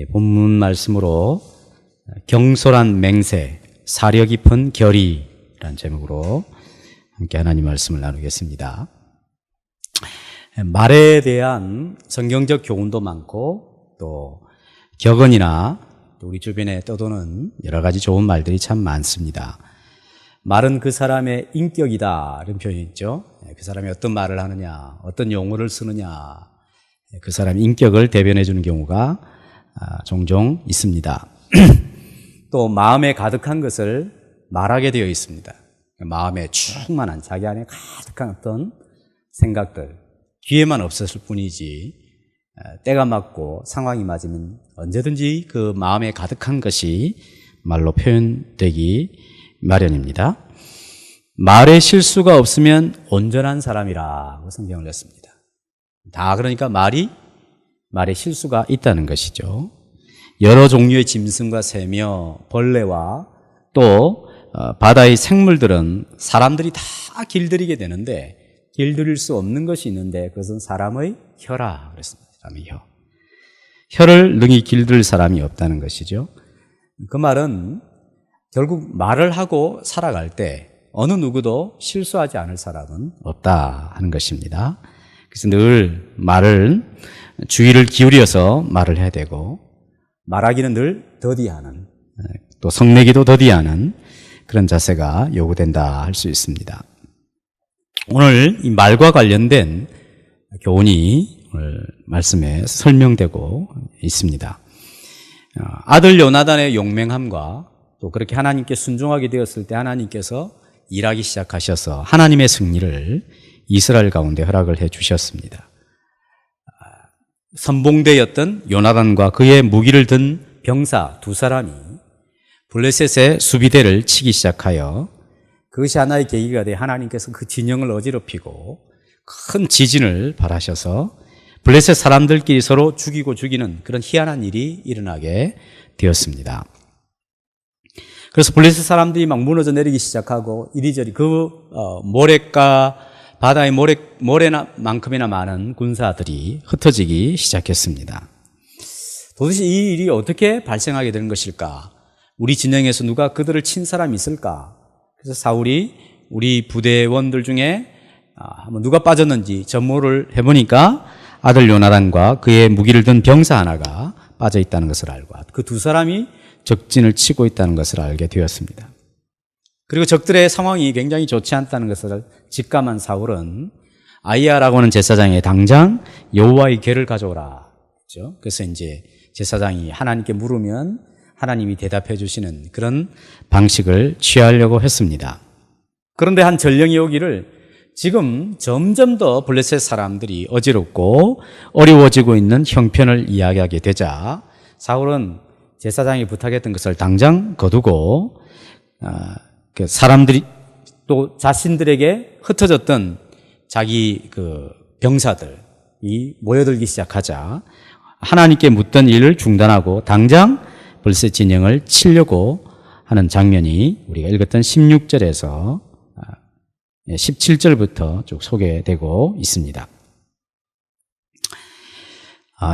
본문 말씀으로 경솔한 맹세, 사려 깊은 결의라는 제목으로 함께 하나님 말씀을 나누겠습니다. 말에 대한 성경적 교훈도 많고 또 격언이나 우리 주변에 떠도는 여러 가지 좋은 말들이 참 많습니다. 말은 그 사람의 인격이다 이런 표현이 있죠. 그 사람이 어떤 말을 하느냐, 어떤 용어를 쓰느냐, 그 사람의 인격을 대변해 주는 경우가 종종 있습니다. 또 마음에 가득한 것을 말하게 되어 있습니다. 마음에 충만한 자기 안에 가득한 어떤 생각들, 귀에만 없었을 뿐이지 때가 맞고 상황이 맞으면 언제든지 그 마음에 가득한 것이 말로 표현되기 마련입니다. 말에 실수가 없으면 온전한 사람이라고 성경을 냈습니다. 다 그러니까 말에 실수가 있다는 것이죠. 여러 종류의 짐승과 새며 벌레와 또 바다의 생물들은 사람들이 다 길들이게 되는데 길들일 수 없는 것이 있는데 그것은 사람의 혀라 그랬습니다. 사람의 혀. 혀를 능히 길들 사람이 없다는 것이죠. 그 말은 결국 말을 하고 살아갈 때 어느 누구도 실수하지 않을 사람은 없다 하는 것입니다. 그래서 늘 말을 주의를 기울여서 말을 해야 되고 말하기는 늘 더디하는 또 성내기도 더디하는 그런 자세가 요구된다 할 수 있습니다. 오늘 이 말과 관련된 교훈이 오늘 말씀에 설명되고 있습니다. 아들 요나단의 용맹함과 또 그렇게 하나님께 순종하게 되었을 때 하나님께서 일하기 시작하셔서 하나님의 승리를 이스라엘 가운데 허락을 해 주셨습니다. 선봉대였던 요나단과 그의 무기를 든 병사 두 사람이 블레셋의 수비대를 치기 시작하여 그것이 하나의 계기가 돼 하나님께서 그 진영을 어지럽히고 큰 지진을 발하셔서 블레셋 사람들끼리 서로 죽이고 죽이는 그런 희한한 일이 일어나게 되었습니다. 그래서 블레셋 사람들이 막 무너져 내리기 시작하고 이리저리 그 모래가 바다의 모래만큼이나 많은 군사들이 흩어지기 시작했습니다. 도대체 이 일이 어떻게 발생하게 되는 것일까? 우리 진영에서 누가 그들을 친 사람이 있을까? 그래서 사울이 우리 부대원들 중에 누가 빠졌는지 전모를 해보니까 아들 요나단과 그의 무기를 든 병사 하나가 빠져 있다는 것을 알고 그 두 사람이 적진을 치고 있다는 것을 알게 되었습니다. 그리고 적들의 상황이 굉장히 좋지 않다는 것을 직감한 사울은 아이야라고 하는 제사장에 당장 여호와의 궤를 가져오라 했죠. 그래서 이제 제사장이 하나님께 물으면 하나님이 대답해 주시는 그런 방식을 취하려고 했습니다. 그런데 한 전령이 오기를 지금 점점 더 블레셋 사람들이 어지럽고 어려워지고 있는 형편을 이야기하게 되자 사울은 제사장이 부탁했던 것을 당장 거두고 사람들이 또 자신들에게 흩어졌던 자기 그 병사들이 모여들기 시작하자 하나님께 묻던 일을 중단하고 당장 블레셋 진영을 치려고 하는 장면이 우리가 읽었던 16절에서 17절부터 쭉 소개되고 있습니다.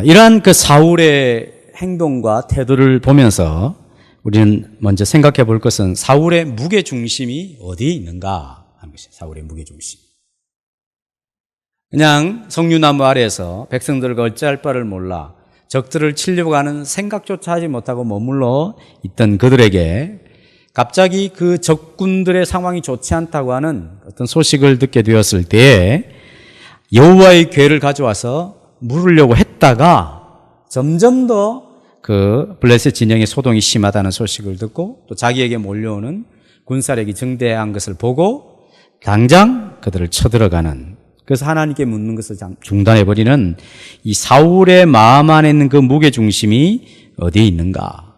이러한 그 사울의 행동과 태도를 보면서 우리는 먼저 생각해 볼 것은 사울의 무게중심이 어디에 있는가 하는 것이에요. 사울의 무게중심. 그냥 석류나무 아래에서 백성들과 어찌할 바를 몰라 적들을 치려고 하는 생각조차 하지 못하고 머물러 있던 그들에게 갑자기 그 적군들의 상황이 좋지 않다고 하는 어떤 소식을 듣게 되었을 때에 여호와의 궤를 가져와서 물으려고 했다가 점점 더 그 블레셋 진영의 소동이 심하다는 소식을 듣고 또 자기에게 몰려오는 군사력이 증대한 것을 보고 당장 그들을 쳐들어가는 그래서 하나님께 묻는 것을 중단해버리는 이 사울의 마음 안에 있는 그 무게중심이 어디에 있는가?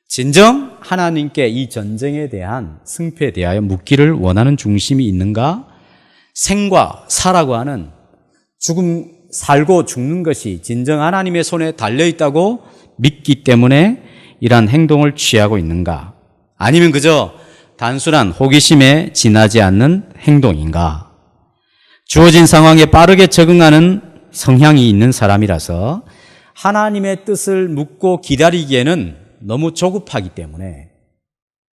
진정 하나님께 이 전쟁에 대한 승패에 대하여 묻기를 원하는 중심이 있는가? 생과 사라고 하는 살고 죽는 것이 진정 하나님의 손에 달려있다고 믿기 때문에 이러한 행동을 취하고 있는가? 아니면 그저 단순한 호기심에 지나지 않는 행동인가? 주어진 상황에 빠르게 적응하는 성향이 있는 사람이라서 하나님의 뜻을 묻고 기다리기에는 너무 조급하기 때문에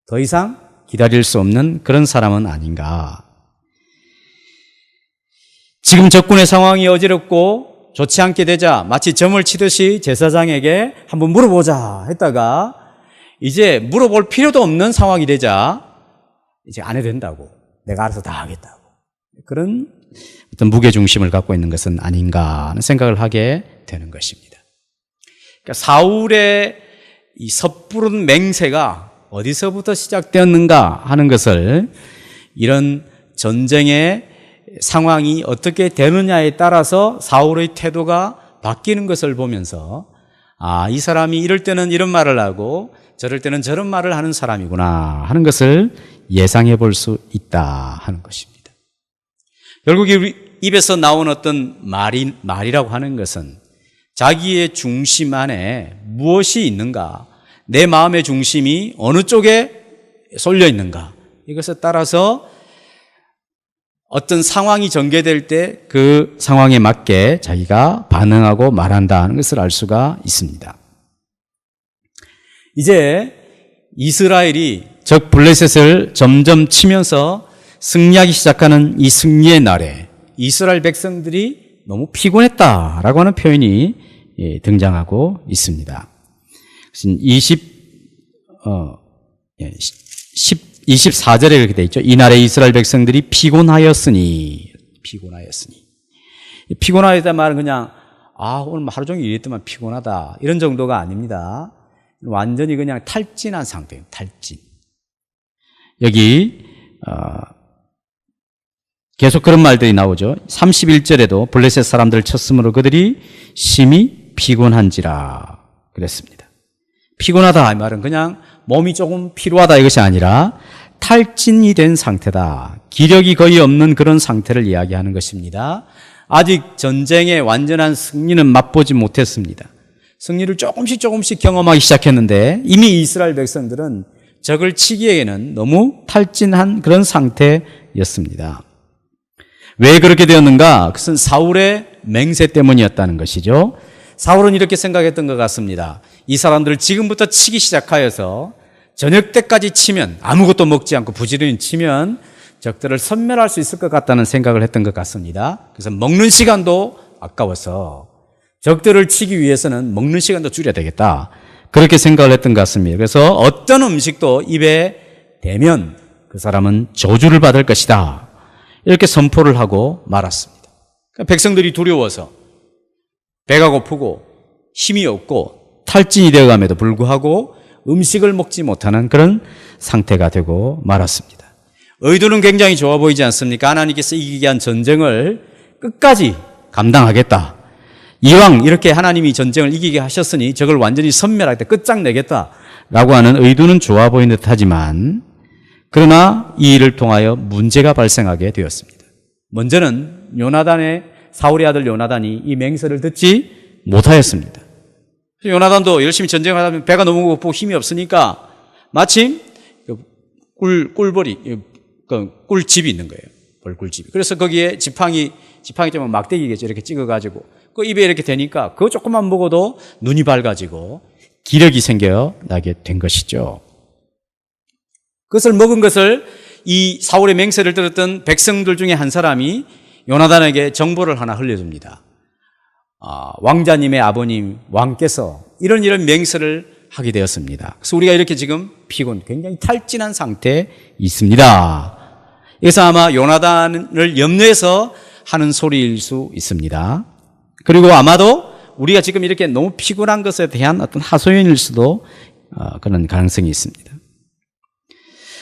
더 이상 기다릴 수 없는 그런 사람은 아닌가. 지금 적군의 상황이 어지럽고 좋지 않게 되자 마치 점을 치듯이 제사장에게 한번 물어보자 했다가 이제 물어볼 필요도 없는 상황이 되자 이제 안 해도 된다고, 내가 알아서 다 하겠다고, 그런 어떤 무게중심을 갖고 있는 것은 아닌가 하는 생각을 하게 되는 것입니다. 그러니까 사울의 이 섣부른 맹세가 어디서부터 시작되었는가 하는 것을, 이런 전쟁의 상황이 어떻게 되느냐에 따라서 사울의 태도가 바뀌는 것을 보면서 이 사람이 이럴 때는 이런 말을 하고 저럴 때는 저런 말을 하는 사람이구나 하는 것을 예상해 볼 수 있다 하는 것입니다. 결국 우리 입에서 나온 어떤 말이라고 하는 것은 자기의 중심 안에 무엇이 있는가, 내 마음의 중심이 어느 쪽에 쏠려 있는가, 이것에 따라서 어떤 상황이 전개될 때 그 상황에 맞게 자기가 반응하고 말한다 하는 것을 알 수가 있습니다. 이제 이스라엘이 적 블레셋을 점점 치면서 승리하기 시작하는 이 승리의 날에 이스라엘 백성들이 너무 피곤했다라고 하는 표현이 등장하고 있습니다. 24절에 이렇게 되어 있죠. 이날에 이스라엘 백성들이 피곤하였으니. 피곤하였다는 말은 그냥 오늘 하루 종일 일했더만 피곤하다 이런 정도가 아닙니다. 완전히 그냥 탈진한 상태예요. 탈진. 여기 계속 그런 말들이 나오죠. 31절에도 블레셋 사람들을 쳤으므로 그들이 심히 피곤한지라 그랬습니다. 피곤하다 이 말은 그냥 몸이 조금 피로하다 이것이 아니라 탈진이 된 상태다, 기력이 거의 없는 그런 상태를 이야기하는 것입니다. 아직 전쟁의 완전한 승리는 맛보지 못했습니다. 승리를 조금씩 경험하기 시작했는데 이미 이스라엘 백성들은 적을 치기에는 너무 탈진한 그런 상태였습니다. 왜 그렇게 되었는가? 그것은 사울의 맹세 때문이었다는 것이죠. 사울은 이렇게 생각했던 것 같습니다. 이 사람들을 지금부터 치기 시작하여서 저녁 때까지 치면, 아무것도 먹지 않고 부지런히 치면 적들을 섬멸할 수 있을 것 같다는 생각을 했던 것 같습니다. 그래서 먹는 시간도 아까워서 적들을 치기 위해서는 먹는 시간도 줄여야 되겠다, 그렇게 생각을 했던 것 같습니다. 그래서 어떤 음식도 입에 대면 그 사람은 저주를 받을 것이다, 이렇게 선포를 하고 말았습니다. 그러니까 백성들이 두려워서 배가 고프고 힘이 없고 탈진이 되어감에도 불구하고 음식을 먹지 못하는 그런 상태가 되고 말았습니다. 의도는 굉장히 좋아 보이지 않습니까? 하나님께서 이기게 한 전쟁을 끝까지 감당하겠다, 이왕 이렇게 하나님이 전쟁을 이기게 하셨으니 적을 완전히 섬멸하겠다, 끝장내겠다라고 하는 의도는 좋아 보이는 듯 하지만, 그러나 이 일을 통하여 문제가 발생하게 되었습니다. 먼저는 사울의 아들 요나단이 이 맹세를 듣지 못하였습니다. 요나단도 열심히 전쟁을 하다 보면 배가 너무 고프고 힘이 없으니까 마침 꿀집이 있는 거예요. 벌꿀집이. 그래서 거기에 지팡이 좀 막대기겠죠. 이렇게 찍어가지고 그 입에 이렇게 대니까 그거 조금만 먹어도 눈이 밝아지고 기력이 생겨나게 된 것이죠. 그것을 먹은 것을 이 사울의 맹세를 들었던 백성들 중에 한 사람이 요나단에게 정보를 하나 흘려줍니다. 왕자님의 아버님 왕께서 이런 맹세를 하게 되었습니다. 그래서 우리가 이렇게 지금 굉장히 탈진한 상태에 있습니다. 그래서 아마 요나단을 염려해서 하는 소리일 수 있습니다. 그리고 아마도 우리가 지금 이렇게 너무 피곤한 것에 대한 어떤 하소연일 수도 그런 가능성이 있습니다.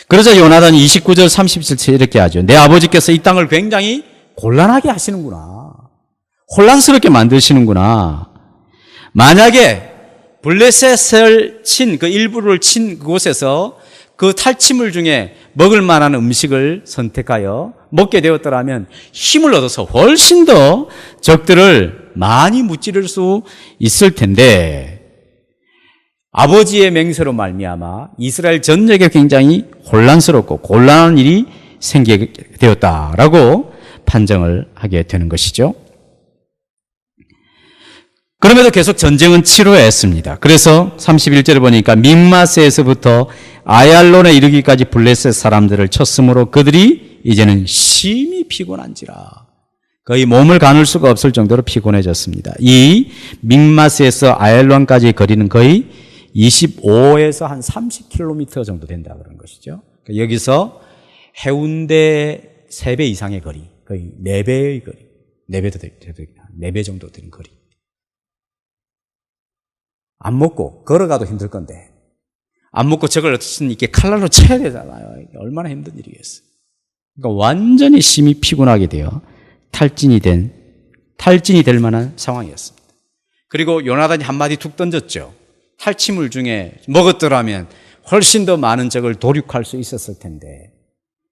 그러자 요나단이 29절 37절 이렇게 하죠. 내 아버지께서 이 땅을 굉장히 곤란하게 하시는구나, 혼란스럽게 만드시는구나. 만약에 블레셋을 친 그 일부를 친 그곳에서 그 탈취물 중에 먹을 만한 음식을 선택하여 먹게 되었더라면 힘을 얻어서 훨씬 더 적들을 많이 무찌를 수 있을 텐데, 아버지의 맹세로 말미암아 이스라엘 전역에 굉장히 혼란스럽고 곤란한 일이 생기게 되었다라고 판정을 하게 되는 것이죠. 그럼에도 계속 전쟁은 치루했습니다. 그래서 31절에 보니까 믹마스에서부터 아얄론에 이르기까지 블레셋 사람들을 쳤으므로 그들이 이제는 심히 피곤한지라. 거의 몸을 가눌 수가 없을 정도로 피곤해졌습니다. 이 믹마스에서 아얄론까지 거리는 거의 25에서 한 30km 정도 된다 그런 것이죠. 여기서 해운대 3배 이상의 거리, 거의 4배의 거리, 4배 정도 되는 거리. 안 먹고 걸어가도 힘들 건데 안 먹고 저걸 어쨌든 이렇게 칼날로 쳐야 되잖아요. 얼마나 힘든 일이겠어요. 그러니까 완전히 심히 피곤하게 되어 탈진이 될 만한 상황이었습니다. 그리고 요나단이 한마디 툭 던졌죠. 탈취물 중에 먹었더라면 훨씬 더 많은 적을 도륙할 수 있었을 텐데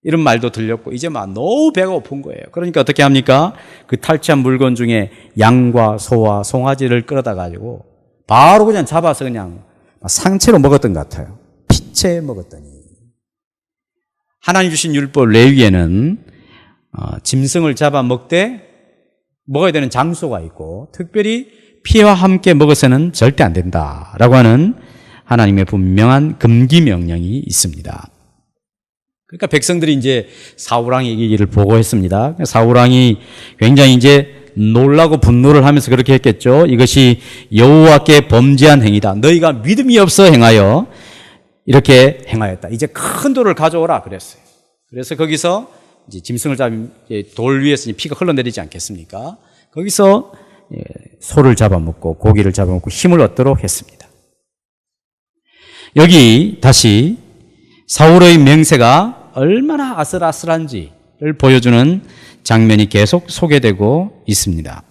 이런 말도 들렸고 이제 막 너무 배가 고픈 거예요. 그러니까 어떻게 합니까? 그 탈취한 물건 중에 양과 소와 송아지를 끌어다 가지고 바로 그냥 잡아서 그냥 상체로 먹었던 것 같아요. 피채 먹었더니. 하나님 주신 율법 레위에는 짐승을 잡아 먹되 먹어야 되는 장소가 있고 특별히 피와 함께 먹어서는 절대 안 된다라고 하는 하나님의 분명한 금기 명령이 있습니다. 그러니까 백성들이 이제 사울왕의 얘기를 보고했습니다. 사울왕이 굉장히 이제 놀라고 분노를 하면서 그렇게 했겠죠. 이것이 여호와께 범죄한 행위다. 너희가 믿음이 없어 행하여 이렇게 행하였다. 이제 큰 돌을 가져오라 그랬어요. 그래서 거기서 이제 짐승을 잡은 돌 위에서 피가 흘러내리지 않겠습니까? 거기서 소를 잡아먹고 고기를 잡아먹고 힘을 얻도록 했습니다. 여기 다시 사울의 맹세가 얼마나 아슬아슬한지를 보여주는 장면이 계속 소개되고 있습니다.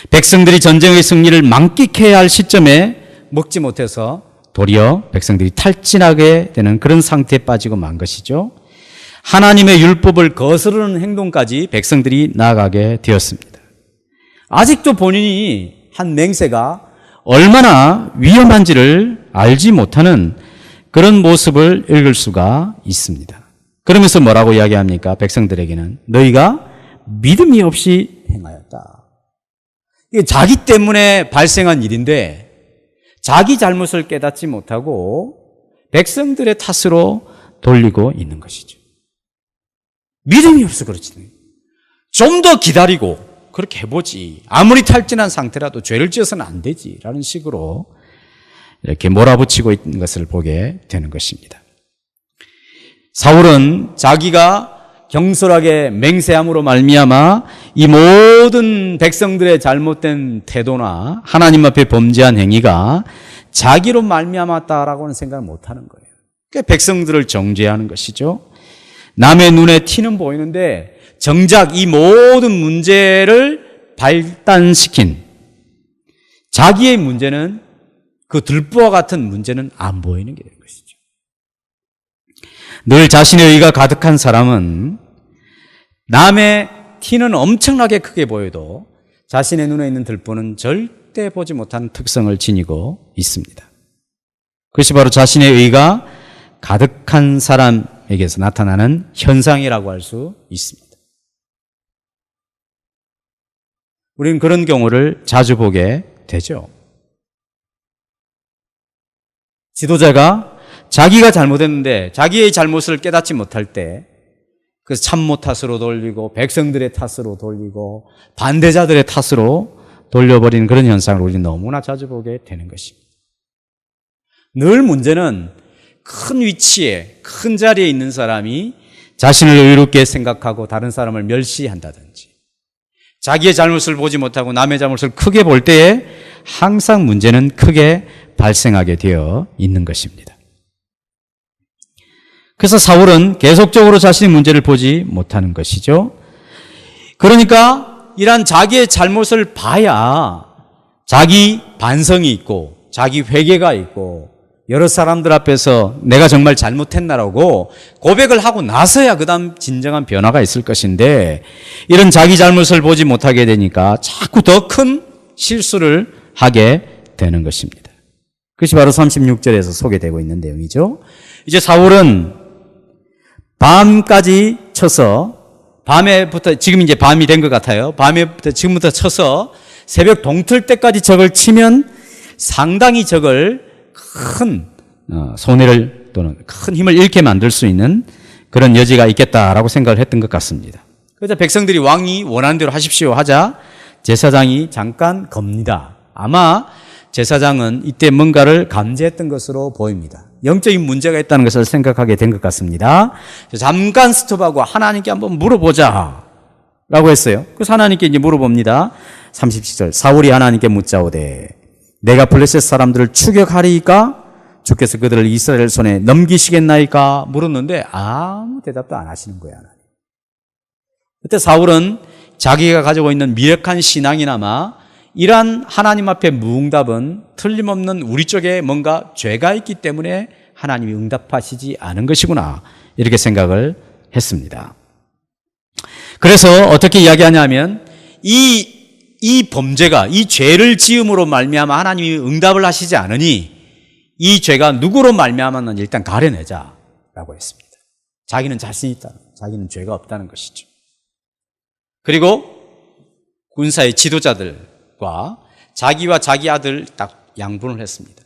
백성들이 전쟁의 승리를 만끽해야 할 시점에 먹지 못해서 도리어 백성들이 탈진하게 되는 그런 상태에 빠지고 만 것이죠. 하나님의 율법을 거스르는 행동까지 백성들이 나아가게 되었습니다. 아직도 본인이 한 맹세가 얼마나 위험한지를 알지 못하는 그런 모습을 읽을 수가 있습니다. 그러면서 뭐라고 이야기합니까? 백성들에게는 너희가 믿음이 없이 행하였다. 이게 자기 때문에 발생한 일인데 자기 잘못을 깨닫지 못하고 백성들의 탓으로 돌리고 있는 것이죠. 믿음이 없어 그렇지. 좀 더 기다리고 그렇게 해보지. 아무리 탈진한 상태라도 죄를 지어서는 안 되지. 라는 식으로 이렇게 몰아붙이고 있는 것을 보게 되는 것입니다. 사울은 자기가 경솔하게 맹세함으로 말미암아 이 모든 백성들의 잘못된 태도나 하나님 앞에 범죄한 행위가 자기로 말미암았다라고는 생각을 못하는 거예요. 그러니까 백성들을 정죄하는 것이죠. 남의 눈에 티는 보이는데 정작 이 모든 문제를 발단시킨 자기의 문제는 그 들보와 같은 문제는 안 보이는 게 되는 것이죠. 늘 자신의 의가 가득한 사람은 남의 티는 엄청나게 크게 보여도 자신의 눈에 있는 들보는 절대 보지 못하는 특성을 지니고 있습니다. 그것이 바로 자신의 의가 가득한 사람에게서 나타나는 현상이라고 할 수 있습니다. 우리는 그런 경우를 자주 보게 되죠. 지도자가 자기가 잘못했는데 자기의 잘못을 깨닫지 못할 때 그 참모 탓으로 돌리고 백성들의 탓으로 돌리고 반대자들의 탓으로 돌려버리는 그런 현상을 우리는 너무나 자주 보게 되는 것입니다. 늘 문제는 큰 위치에 큰 자리에 있는 사람이 자신을 의롭게 생각하고 다른 사람을 멸시한다든지 자기의 잘못을 보지 못하고 남의 잘못을 크게 볼 때에 항상 문제는 크게 발생하게 되어 있는 것입니다. 그래서 사울은 계속적으로 자신의 문제를 보지 못하는 것이죠. 그러니까 이러한 자기의 잘못을 봐야 자기 반성이 있고 자기 회개가 있고 여러 사람들 앞에서 내가 정말 잘못했나라고 고백을 하고 나서야 그 다음 진정한 변화가 있을 것인데 이런 자기 잘못을 보지 못하게 되니까 자꾸 더 큰 실수를 하게 되는 것입니다. 그것이 바로 36절에서 소개되고 있는 내용이죠. 이제 사울은 밤까지 쳐서 밤에부터 지금 이제 밤이 된 것 같아요. 밤에부터 지금부터 쳐서 새벽 동틀 때까지 적을 치면 상당히 적을 큰 손해를 또는 큰 힘을 잃게 만들 수 있는 그런 여지가 있겠다라고 생각을 했던 것 같습니다. 그래서 백성들이 왕이 원하는 대로 하십시오 하자 제사장이 잠깐 겁니다. 아마 제사장은 이때 뭔가를 감지했던 것으로 보입니다. 영적인 문제가 있다는 것을 생각하게 된 것 같습니다. 잠깐 스톱하고 하나님께 한번 물어보자 라고 했어요. 그래서 하나님께 이제 물어봅니다. 37절 사울이 하나님께 묻자오되 내가 블레셋 사람들을 추격하리이까 주께서 그들을 이스라엘 손에 넘기시겠나이까 물었는데 아무 대답도 안 하시는 거예요. 하나님. 그때 사울은 자기가 가지고 있는 미력한 신앙이나마 이러한 하나님 앞에 무응답은 틀림없는 우리 쪽에 뭔가 죄가 있기 때문에 하나님이 응답하시지 않은 것이구나 이렇게 생각을 했습니다. 그래서 어떻게 이야기하냐면 이 범죄가 이 죄를 지음으로 말미암아 하나님이 응답을 하시지 않으니 이 죄가 누구로 말미암았는지 일단 가려내자라고 했습니다. 자기는 자신 있다. 자기는 죄가 없다는 것이죠. 그리고 군사의 지도자들과 자기와 자기 아들 딱 양분을 했습니다.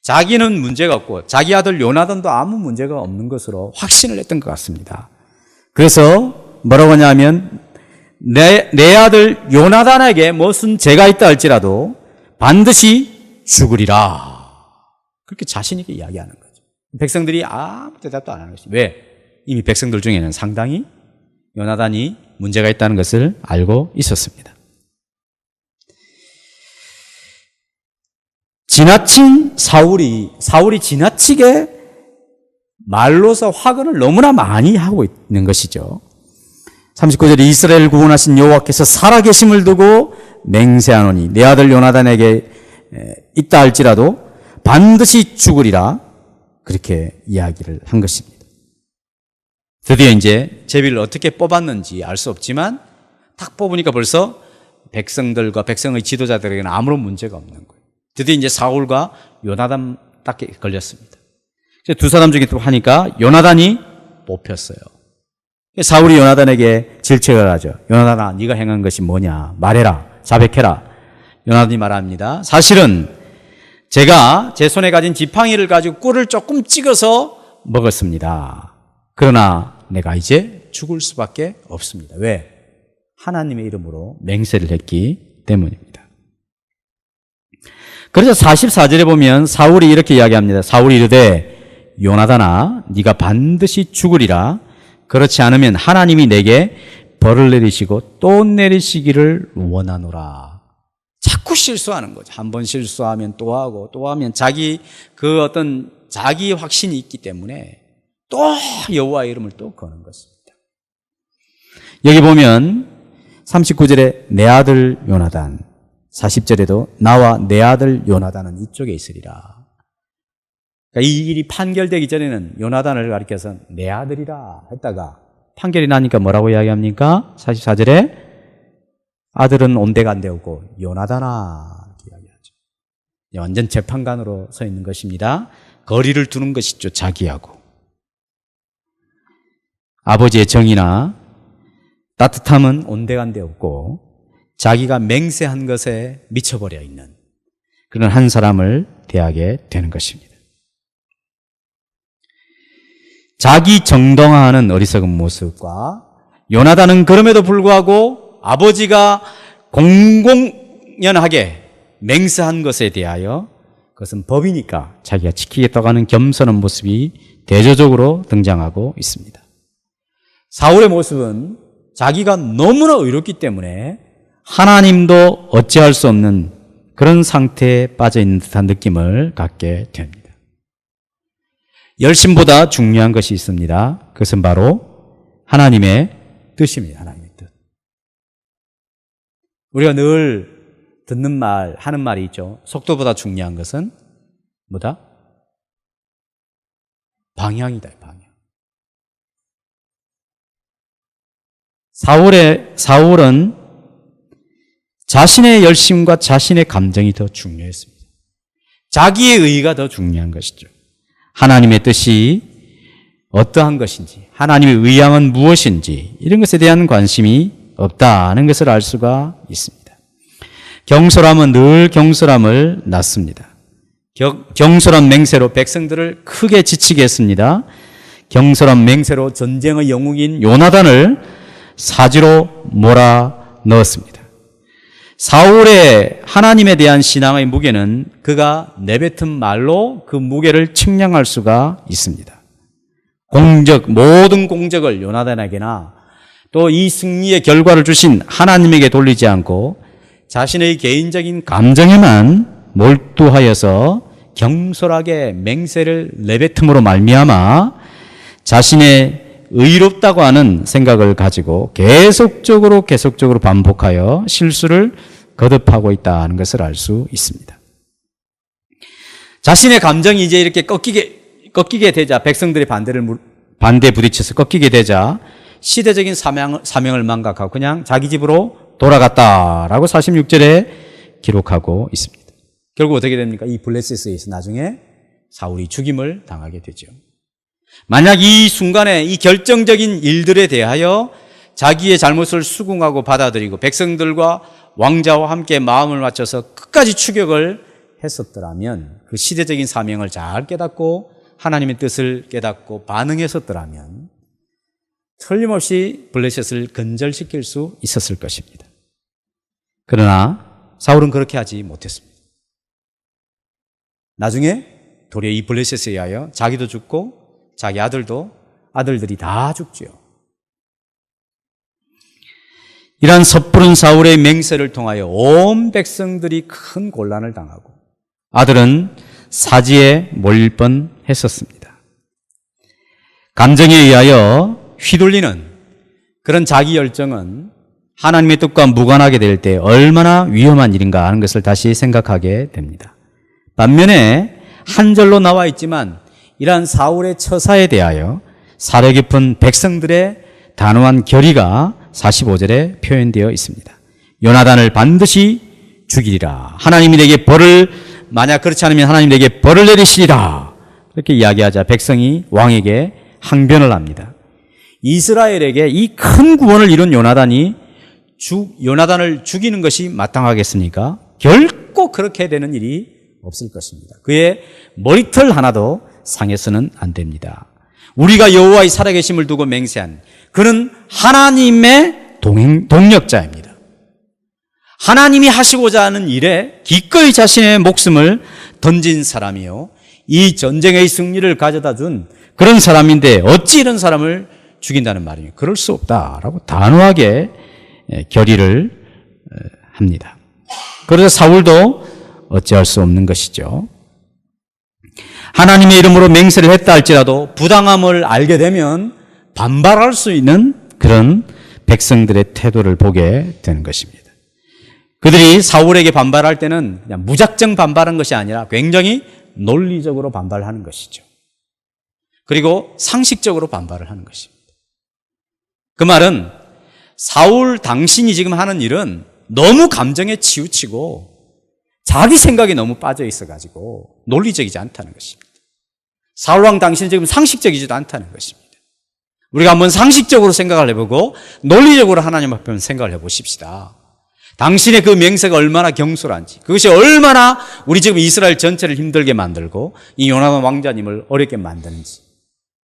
자기는 문제가 없고 자기 아들 요나단도 아무 문제가 없는 것으로 확신을 했던 것 같습니다. 그래서 뭐라고 하냐면 내 아들 요나단에게 무슨 죄가 있다 할지라도 반드시 죽으리라. 그렇게 자신 있게 이야기하는 거죠. 백성들이 아무 대답도 안 하는 것이 왜? 이미 백성들 중에는 상당히 요나단이 문제가 있다는 것을 알고 있었습니다. 지나친 사울이 지나치게 말로서 화근을 너무나 많이 하고 있는 것이죠. 39절에 이스라엘을 구원하신 여호와께서 살아계심을 두고 맹세하노니 내 아들 요나단에게 있다 할지라도 반드시 죽으리라 그렇게 이야기를 한 것입니다. 드디어 이제 제비를 어떻게 뽑았는지 알 수 없지만 딱 뽑으니까 벌써 백성들과 백성의 지도자들에게는 아무런 문제가 없는 거예요. 드디어 이제 사울과 요나단 딱 걸렸습니다. 두 사람 중에 또 하니까 요나단이 뽑혔어요. 사울이 요나단에게 질책을 하죠. 요나단아, 네가 행한 것이 뭐냐? 말해라. 자백해라. 요나단이 말합니다. 사실은 제가 제 손에 가진 지팡이를 가지고 꿀을 조금 찍어서 먹었습니다. 그러나 내가 이제 죽을 수밖에 없습니다. 왜? 하나님의 이름으로 맹세를 했기 때문입니다. 그래서 44절에 보면 사울이 이렇게 이야기합니다. 사울이 이르되 요나단아 네가 반드시 죽으리라. 그렇지 않으면 하나님이 내게 벌을 내리시고 또 내리시기를 원하노라. 자꾸 실수하는 거죠. 한 번 실수하면 또 하고 또 하면 자기 확신이 있기 때문에 또 여호와의 이름을 또 거는 것입니다. 여기 보면 39절에 내 아들 요나단, 40절에도 나와 내 아들 요나단은 이쪽에 있으리라. 그러니까 이 일이 판결되기 전에는 요나단을 가리켜서 내 아들이라 했다가 판결이 나니까 뭐라고 이야기합니까? 44절에 아들은 온데간데없고 요나단아 이렇게 이야기하죠. 완전 재판관으로 서 있는 것입니다. 거리를 두는 것이죠. 자기하고. 아버지의 정의나 따뜻함은 온데간데없고 자기가 맹세한 것에 미쳐버려 있는 그런 한 사람을 대하게 되는 것입니다. 자기 정당화하는 어리석은 모습과 요나단은 그럼에도 불구하고 아버지가 공공연하게 맹세한 것에 대하여 그것은 법이니까 자기가 지키겠다고 하는 겸손한 모습이 대조적으로 등장하고 있습니다. 사울의 모습은 자기가 너무나 의롭기 때문에 하나님도 어찌할 수 없는 그런 상태에 빠져 있는 듯한 느낌을 갖게 됩니다. 열심보다 중요한 것이 있습니다. 그것은 바로 하나님의 뜻입니다. 하나님의 뜻. 우리가 늘 듣는 말, 하는 말이 있죠. 속도보다 중요한 것은 뭐다? 방향이다, 방향. 사울은 자신의 열심과 자신의 감정이 더 중요했습니다. 자기의 의의가 더 중요한 것이죠. 하나님의 뜻이 어떠한 것인지, 하나님의 의향은 무엇인지 이런 것에 대한 관심이 없다는 것을 알 수가 있습니다. 경솔함은 늘 경솔함을 낳습니다. 경솔한 맹세로 백성들을 크게 지치게 했습니다. 경솔한 맹세로 전쟁의 영웅인 요나단을 사지로 몰아 넣었습니다. 사울의 하나님에 대한 신앙의 무게는 그가 내뱉은 말로 그 무게를 측량할 수가 있습니다. 모든 공적을 요나단에게나 또 이 승리의 결과를 주신 하나님에게 돌리지 않고 자신의 개인적인 감정에만 몰두하여서 경솔하게 맹세를 내뱉음으로 말미암아 자신의 의롭다고 하는 생각을 가지고 계속적으로 반복하여 실수를 거듭하고 있다는 것을 알 수 있습니다. 자신의 감정이 이제 이렇게 꺾이게 되자, 백성들의 반대에 부딪혀서 꺾이게 되자 시대적인 사명을 망각하고 그냥 자기 집으로 돌아갔다라고 46절에 기록하고 있습니다. 결국 어떻게 됩니까? 이 블레셋에 의해서 나중에 사울이 죽임을 당하게 되죠. 만약 이 순간에 이 결정적인 일들에 대하여 자기의 잘못을 수긍하고 받아들이고 백성들과 왕자와 함께 마음을 맞춰서 끝까지 추격을 했었더라면, 그 시대적인 사명을 잘 깨닫고 하나님의 뜻을 깨닫고 반응했었더라면 틀림없이 블레셋을 근절시킬 수 있었을 것입니다. 그러나 사울은 그렇게 하지 못했습니다. 나중에 도리어 이 블레셋에 의하여 자기도 죽고 자기 아들들이 다 죽지요. 이러한 섣부른 사울의 맹세를 통하여 온 백성들이 큰 곤란을 당하고 아들은 사지에 몰릴 뻔했었습니다. 감정에 의하여 휘둘리는 그런 자기 열정은 하나님의 뜻과 무관하게 될 때 얼마나 위험한 일인가 하는 것을 다시 생각하게 됩니다. 반면에 한 절로 나와 있지만 이러한 사울의 처사에 대하여 사려 깊은 백성들의 단호한 결의가 45절에 표현되어 있습니다. 요나단을 반드시 죽이리라. 하나님이 내게 만약 그렇지 않으면 하나님 내게 벌을 내리시리라. 그렇게 이야기하자 백성이 왕에게 항변을 합니다. 이스라엘에게 이 큰 구원을 이룬 요나단을 죽이는 것이 마땅하겠습니까? 결코 그렇게 되는 일이 없을 것입니다. 그의 머리털 하나도 상해서는 안 됩니다. 우리가 여호와의 살아계심을 두고 맹세한 그는 하나님의 동력자입니다. 하나님이 하시고자 하는 일에 기꺼이 자신의 목숨을 던진 사람이요, 이 전쟁의 승리를 가져다 준 그런 사람인데 어찌 이런 사람을 죽인다는 말이에요. 그럴 수 없다라고 단호하게 결의를 합니다. 그래서 사울도 어찌할 수 없는 것이죠. 하나님의 이름으로 맹세를 했다 할지라도 부당함을 알게 되면 반발할 수 있는 그런 백성들의 태도를 보게 되는 것입니다. 그들이 사울에게 반발할 때는 그냥 무작정 반발한 것이 아니라 굉장히 논리적으로 반발하는 것이죠. 그리고 상식적으로 반발을 하는 것입니다. 그 말은 사울 당신이 지금 하는 일은 너무 감정에 치우치고 자기 생각에 너무 빠져 있어가지고 논리적이지 않다는 것입니다. 사울왕 당신은 지금 상식적이지도 않다는 것입니다. 우리가 한번 상식적으로 생각을 해보고 논리적으로 하나님 앞에 생각을 해보십시다. 당신의 그 맹세가 얼마나 경솔한지, 그것이 얼마나 우리 지금 이스라엘 전체를 힘들게 만들고 이 요나단 왕자님을 어렵게 만드는지,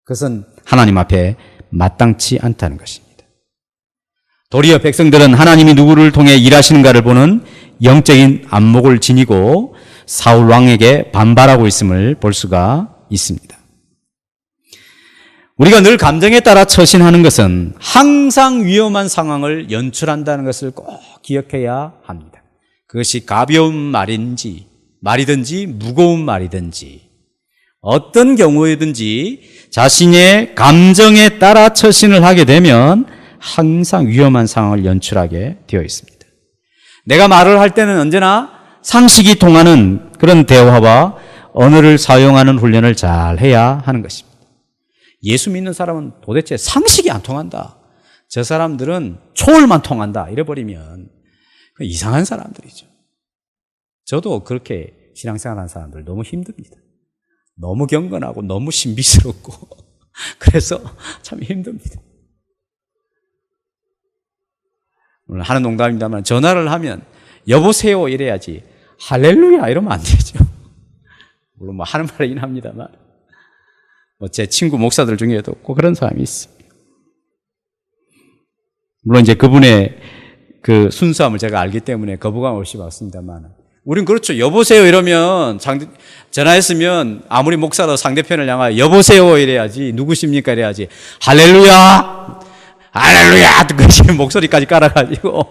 그것은 하나님 앞에 마땅치 않다는 것입니다. 도리어 백성들은 하나님이 누구를 통해 일하시는가를 보는 영적인 안목을 지니고 사울 왕에게 반발하고 있음을 볼 수가 있습니다. 우리가 늘 감정에 따라 처신하는 것은 항상 위험한 상황을 연출한다는 것을 꼭 기억해야 합니다. 그것이 가벼운 말이든지 무거운 말이든지 어떤 경우에든지 자신의 감정에 따라 처신을 하게 되면 항상 위험한 상황을 연출하게 되어 있습니다. 내가 말을 할 때는 언제나 상식이 통하는 그런 대화와 언어를 사용하는 훈련을 잘 해야 하는 것입니다. 예수 믿는 사람은 도대체 상식이 안 통한다, 저 사람들은 초월만 통한다 이래버리면 이상한 사람들이죠. 저도 그렇게 신앙생활하는 사람들 너무 힘듭니다. 너무 경건하고 너무 신비스럽고 그래서 참 힘듭니다. 오늘 하는 농담입니다만 전화를 하면 여보세요 이래야지 할렐루야 이러면 안 되죠. 물론 뭐 하는 말이긴 합니다만 뭐 제 친구 목사들 중에도 꼭 그런 사람이 있어요. 물론 이제 그분의 그 순수함을 제가 알기 때문에 거부감 없이 봤습니다만 우린 그렇죠. 여보세요 이러면 전화했으면 아무리 목사도 상대편을 향하여 여보세요 이래야지 누구십니까 이래야지 할렐루야 할렐루야 그 목소리까지 깔아가지고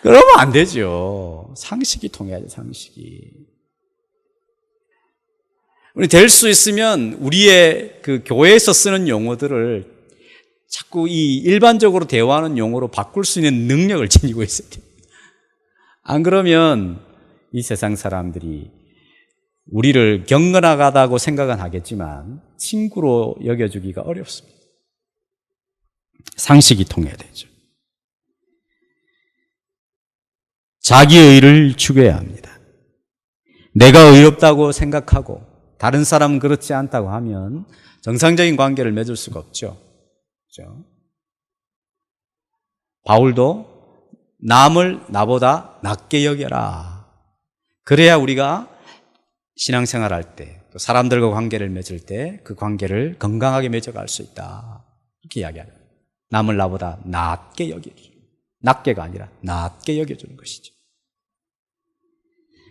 그러면 안 되죠. 상식이 통해야죠. 상식이. 우리 될 수 있으면 우리의 그 교회에서 쓰는 용어들을 자꾸 이 일반적으로 대화하는 용어로 바꿀 수 있는 능력을 지니고 있어야 돼요. 안 그러면 이 세상 사람들이 우리를 경건하다고 생각은 하겠지만 친구로 여겨주기가 어렵습니다. 상식이 통해야 되죠. 자기의 의를 추구해야 합니다. 내가 의롭다고 생각하고 다른 사람은 그렇지 않다고 하면 정상적인 관계를 맺을 수가 없죠. 그렇죠? 바울도 남을 나보다 낮게 여겨라. 그래야 우리가 신앙생활할 때, 또 사람들과 관계를 맺을 때 그 관계를 건강하게 맺어갈 수 있다. 이렇게 이야기합니다. 남을 나보다 낮게 여겨주는, 낮게가 아니라 낮게 여겨주는 것이죠.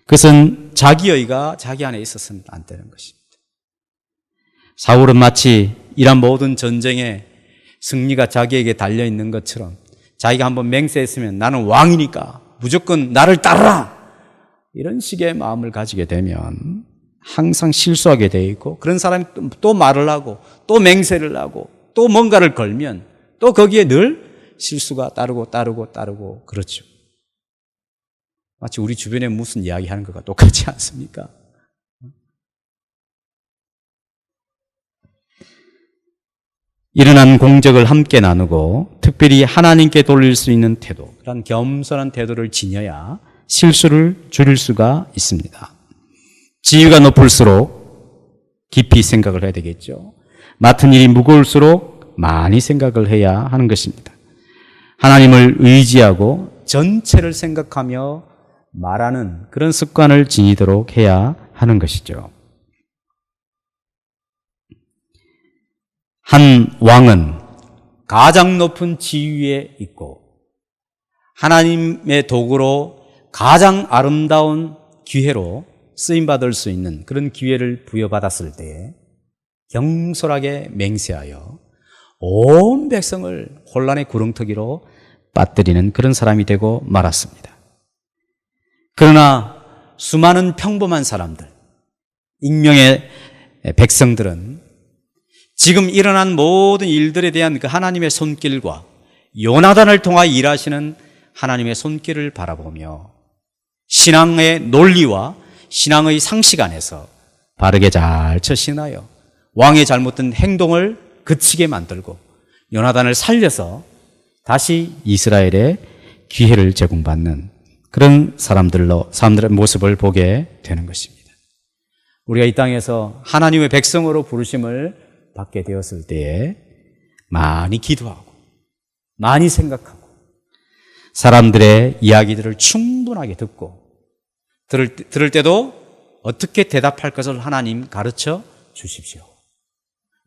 그것은 자기의가 자기 안에 있어서는 안 되는 것입니다. 사울은 마치 이런 모든 전쟁에 승리가 자기에게 달려있는 것처럼 자기가 한번 맹세했으면 나는 왕이니까 무조건 나를 따르라! 이런 식의 마음을 가지게 되면 항상 실수하게 되어 있고 그런 사람이 또 말을 하고 또 맹세를 하고 또 뭔가를 걸면 또 거기에 늘 실수가 따르고 그렇죠. 마치 우리 주변에 무슨 이야기 하는 것과 똑같지 않습니까? 일어난 공적을 함께 나누고 특별히 하나님께 돌릴 수 있는 태도, 그런 겸손한 태도를 지녀야 실수를 줄일 수가 있습니다. 지위가 높을수록 깊이 생각을 해야 되겠죠. 맡은 일이 무거울수록 많이 생각을 해야 하는 것입니다. 하나님을 의지하고 전체를 생각하며 말하는 그런 습관을 지니도록 해야 하는 것이죠. 한 왕은 가장 높은 지위에 있고 하나님의 도구로 가장 아름다운 기회로 쓰임받을 수 있는 그런 기회를 부여받았을 때 경솔하게 맹세하여 온 백성을 혼란의 구렁텅이로 빠뜨리는 그런 사람이 되고 말았습니다. 그러나 수많은 평범한 사람들, 익명의 백성들은 지금 일어난 모든 일들에 대한 그 하나님의 손길과 요나단을 통하여 일하시는 하나님의 손길을 바라보며 신앙의 논리와 신앙의 상식 안에서 바르게 잘 처신하여 왕의 잘못된 행동을 그치게 만들고 요나단을 살려서 다시 이스라엘의 기회를 제공받는 그런 사람들의 모습을 보게 되는 것입니다. 우리가 이 땅에서 하나님의 백성으로 부르심을 받게 되었을 때에 많이 기도하고 많이 생각하고 사람들의 이야기들을 충분하게 듣고 들을 때도 어떻게 대답할 것을 하나님 가르쳐 주십시오.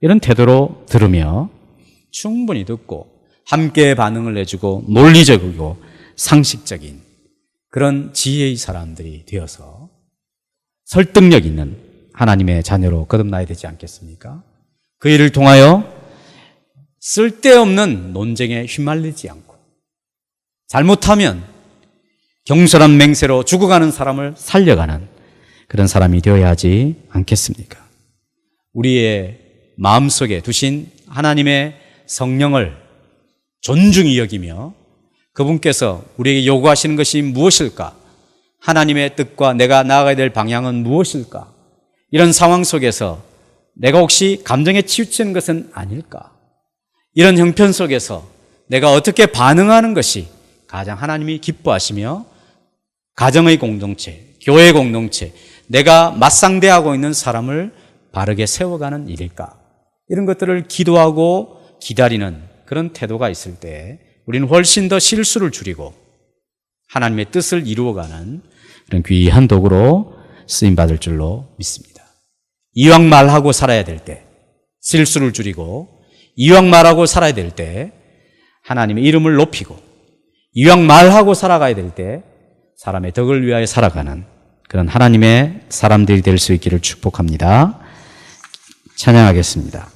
이런 태도로 들으며 충분히 듣고 함께 반응을 해주고 논리적이고 상식적인 그런 지혜의 사람들이 되어서 설득력 있는 하나님의 자녀로 거듭나야 되지 않겠습니까? 그 일을 통하여 쓸데없는 논쟁에 휘말리지 않고 잘못하면 경솔한 맹세로 죽어가는 사람을 살려가는 그런 사람이 되어야 하지 않겠습니까? 우리의 마음속에 두신 하나님의 성령을 존중히 여기며 그분께서 우리에게 요구하시는 것이 무엇일까? 하나님의 뜻과 내가 나아가야 될 방향은 무엇일까? 이런 상황 속에서 내가 혹시 감정에 치우치는 것은 아닐까? 이런 형편 속에서 내가 어떻게 반응하는 것이 가장 하나님이 기뻐하시며 가정의 공동체, 교회 공동체, 내가 맞상대하고 있는 사람을 바르게 세워가는 일일까? 이런 것들을 기도하고 기다리는 그런 태도가 있을 때 우리는 훨씬 더 실수를 줄이고 하나님의 뜻을 이루어가는 그런 귀한 도구로 쓰임받을 줄로 믿습니다. 이왕 말하고 살아야 될 때, 실수를 줄이고 이왕 말하고 살아야 될 때 하나님의 이름을 높이고 이왕 말하고 살아가야 될 때 사람의 덕을 위하여 살아가는 그런 하나님의 사람들이 될 수 있기를 축복합니다. 찬양하겠습니다.